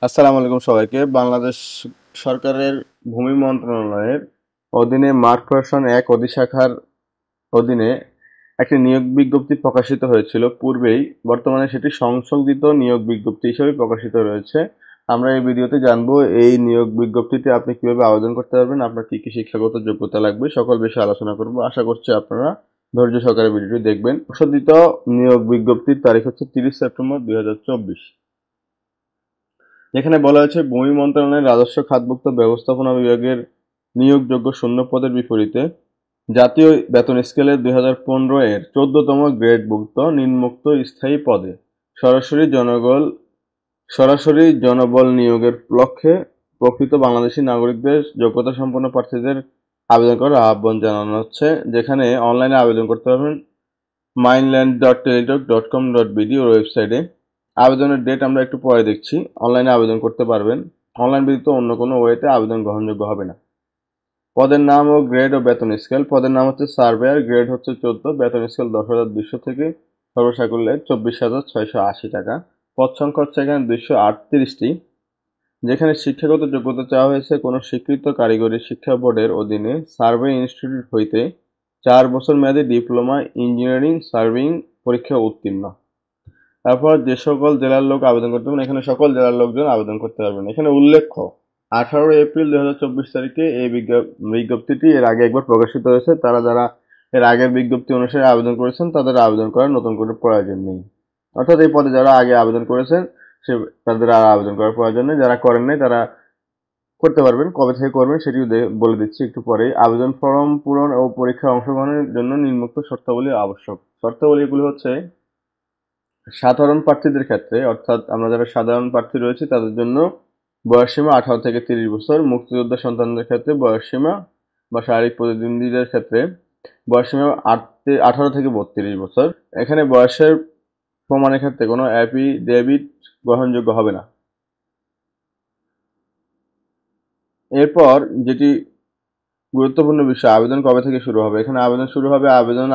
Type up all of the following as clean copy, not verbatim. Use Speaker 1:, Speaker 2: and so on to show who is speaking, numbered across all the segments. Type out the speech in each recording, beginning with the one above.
Speaker 1: আসসালামু আলাইকুম সবাইকে। বাংলাদেশ সরকারের ভূমি মন্ত্রণালয়ের অধীনে মাঠ প্রশাসন এক অধিশাখার অধীনে একটি নিয়োগ বিজ্ঞপ্তি প্রকাশিত হয়েছিল পূর্বেই। বর্তমানে সেটি সংশোধিত নিয়োগ বিজ্ঞপ্তি হিসেবে প্রকাশিত রয়েছে। আমরা এই ভিডিওতে জানবো এই নিয়োগ বিজ্ঞপ্তিতে আপনি কিভাবে আবেদন করতে পারবেন, আপনার কি কি শিক্ষাগত যোগ্যতা লাগবে, সকল বিষয়ে আলোচনা করব। আশা করছি আপনারা ধৈর্য সহকারে ভিডিওটি দেখবেন। সংশোধিত নিয়োগ বিজ্ঞপ্তির তারিখ হচ্ছে 30 সেপ্টেম্বর 2024। যেখানে বলা হয়েছে ভূমি মন্ত্রণালয়ের রাজস্ব খাতভুক্ত ব্যবস্থাপনা বিভাগের নিয়োগযোগ্য শূন্য পদের বিপরীতে জাতীয় বেতন স্কেলের 2015 এর 14তম গ্রেডভুক্ত নিম্নোক্ত স্থায়ী পদে সরাসরি জনবল নিয়োগের লক্ষ্যে প্রকৃত বাংলাদেশী নাগরিকদের যোগ্যতা সম্পন্ন প্রার্থীদের আবেদন করার আহ্বান জানানো হচ্ছে। যেখানে অনলাইনে আবেদন করতে পারবেন mainland.teletalk.com.bd ওয়েবসাইটে। আবেদনের ডেট আমরা একটু পরে দেখছি। অনলাইনে আবেদন করতে পারবেন। অনলাইন ব্যতীত অন্য কোনো ওয়েতে আবেদন গ্রহণযোগ্য হবে না। পদের নাম ও গ্রেড ও বেতন স্কেল। পদের নাম হচ্ছে সার্ভেয়ার, গ্রেড হচ্ছে 14, বেতন স্কেল 10,200 থেকে সর্বসাকুল্যে 24,680 টাকা। পদ সংখ্যা হচ্ছে এখানে 238টি। যেখানে শিক্ষাগত যোগ্যতা চাওয়া হয়েছে কোনো স্বীকৃত কারিগরি শিক্ষা বোর্ডের অধীনে সার্ভে ইনস্টিটিউট হইতে 4 বছর মেয়াদী ডিপ্লোমা ইঞ্জিনিয়ারিং সার্ভেইং পরীক্ষা উত্তীর্ণ। তারপর যে সকল জেলার লোক আবেদন করতে পারবেন, এখানে সকল জেলার লোকজন আবেদন করতে পারবেন। এখানে উল্লেখ্য 18 এপ্রিল 2024 তারিখে এই বিজ্ঞপ্তিটি এর আগে একবার প্রকাশিত হয়েছে। যারা এর আগের বিজ্ঞপ্তি অনুসারে আবেদন করেছেন তাদের আবেদন করার নতুন করে প্রয়োজন নেই। অর্থাৎ এই পদে যারা আগে আবেদন করেছেন তাদের আর আবেদন করার প্রয়োজন নেই। যারা করেন নাই তারা করতে পারবেন। কবে থেকে করবেন সেটিও বলে দিচ্ছি একটু পরেই। আবেদন ফর্ম পূরণ ও পরীক্ষায় অংশগ্রহণের জন্য নিম্নোক্ত শর্তাবলী আবশ্যক। শর্তাবলীগুলো হচ্ছে সাধারণ প্রার্থীদের ক্ষেত্রে, অর্থাৎ আমরা যারা সাধারণ প্রার্থী রয়েছে তাদের জন্য বয়সসীমা 18 থেকে 30 বছর। মুক্তিযোদ্ধা সন্তানদের ক্ষেত্রে বয়সসীমা বা শারীরিক প্রতিবন্ধীদের ক্ষেত্রে বয়সসীমা 18 থেকে 32 বছর। এখানে বয়সের প্রমাণের ক্ষেত্রে কোনো অ্যাফিডেভিট গ্রহণযোগ্য হবে না। এরপর যেটি গুরুত্বপূর্ণ বিষয়, আবেদন কবে থেকে শুরু হবে। এখানে আবেদন শুরু হবে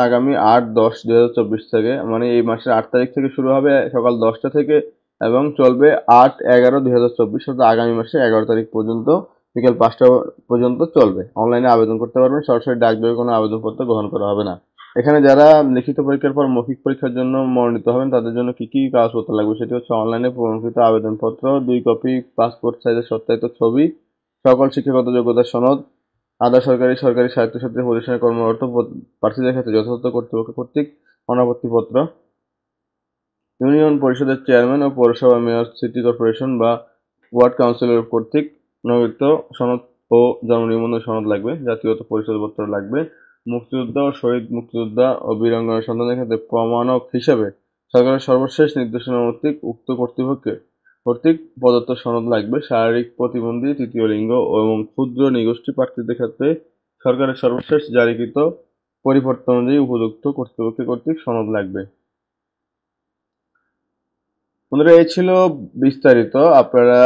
Speaker 1: আগামী 8/10/2024 থেকে, মানে এই মাসের 8 তারিখ থেকে শুরু হবে সকাল 10টা থেকে এবং চলবে 8/11/2024, অর্থাৎ আগামী মাসে 11 তারিখ পর্যন্ত বিকেল 5টা পর্যন্ত চলবে। অনলাইনে আবেদন করতে পারবেন। সরাসরি ডাক বিভাগে কোনো আবেদনপত্র গ্রহণ করা হবে না। এখানে যারা লিখিত পরীক্ষার পর মৌখিক পরীক্ষার জন্য মনোনীত হবেন তাদের জন্য কি কি কাগজপত্র লাগবে সেটি হচ্ছে অনলাইনে পূরণকৃত আবেদনপত্র, 2 কপি পাসপোর্ট সাইজের সত্যায়িত ছবি, সকল শিক্ষাগত যোগ্যতার সনদ, আধা সরকারি স্বায়ত্তশাসিত প্রতিষ্ঠানে কর্মরত প্রার্থীদের ক্ষেত্রে যথাযথ কর্তৃপক্ষ কর্তৃক অনাপত্তিপত্র, ইউনিয়ন পরিষদের চেয়ারম্যান ও পৌরসভা মেয়র, সিটি কর্পোরেশন বা ওয়ার্ড কাউন্সিলর কর্তৃক অনুমোদিত সনদ ও জন্ম নিবন্ধন সনদ লাগবে। জাতীয়তা পরিচয়পত্র লাগবে। মুক্তিযোদ্ধা ও শহীদ মুক্তিযোদ্ধা ও বীরাঙ্গনা সন্তানদের ক্ষেত্রে প্রমাণক হিসেবে সরকারের সর্বশেষ নির্দেশনা কর্তৃক উক্ত কর্তৃক প্রদত্ত সনদ লাগবে। শারীরিক প্রতিবন্ধী, তৃতীয় লিঙ্গ এবং ক্ষুদ্র নৃগোষ্ঠী প্রার্থীদের ক্ষেত্রে সরকারের সর্বশেষ জারিকৃত পরিবর্তন অনুযায়ী উপযুক্ত কর্তৃপক্ষ কর্তৃক সনদ লাগবে। বন্ধুরা, এই ছিল বিস্তারিত। আপনারা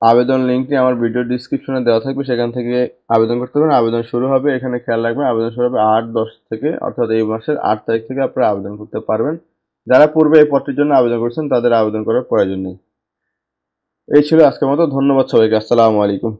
Speaker 1: আবেদন লিঙ্কটি আমার ভিডিও ডিসক্রিপশনে দেওয়া থাকবে, সেখান থেকে আবেদন করতে পারেন। আবেদন শুরু হবে, এখানে খেয়াল রাখবেন, আবেদন শুরু হবে 8/10 থেকে, অর্থাৎ এই মাসের 8 তারিখ থেকে আপনারা আবেদন করতে পারবেন। যারা পূর্বে এই পদটির জন্য আবেদন করেছেন তাদের আবেদন করার প্রয়োজন নেই। এই ছিল আজকের মতো। ধন্যবাদ সবাইকে। আসসালামু আলাইকুম।